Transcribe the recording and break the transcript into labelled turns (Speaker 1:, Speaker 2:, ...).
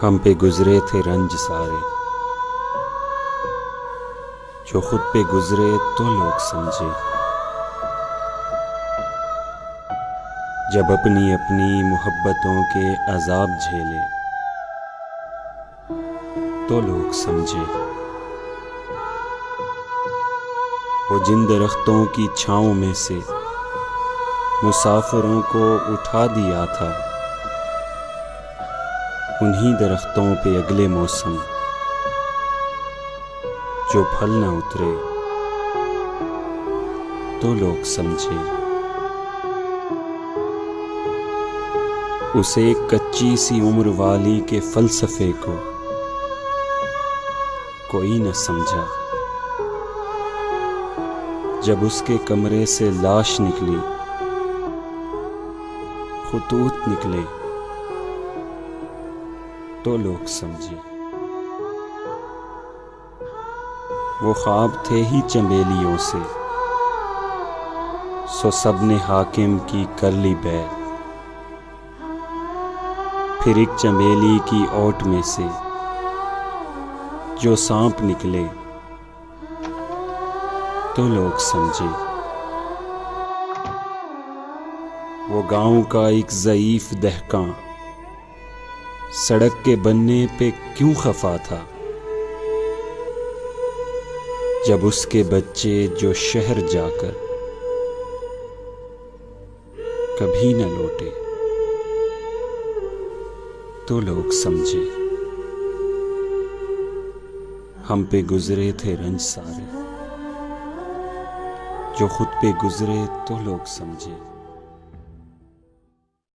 Speaker 1: हम पे गुजरे थे रंज सारे, जो खुद पे गुजरे तो लोग समझे। जब अपनी अपनी मोहब्बतों के अजाब झेले तो लोग समझे। वो जिन दरख्तों की छाँव में से मुसाफिरों को उठा दिया था, उन्हीं दरख्तों पे अगले मौसम जो फल न उतरे तो लोग समझे। उसे कच्ची सी उम्र वाली के फलसफे को कोई न समझा। जब उसके कमरे से लाश निकली, खुतूत निकले तो लोग समझे। वो ख्वाब थे ही चमेलियों से, सो सबने हाकिम की कर ली बैत। फिर एक चमेली की ओट में से जो सांप निकले तो लोग समझे। वो गांव का एक ज़ईफ दहकां सड़क के बनने पे क्यों खफा था, जब उसके बच्चे जो शहर जाकर कभी न लौटे तो लोग समझे। हम पे गुजरे थे रंज सारे, जो खुद पे गुजरे तो लोग समझे।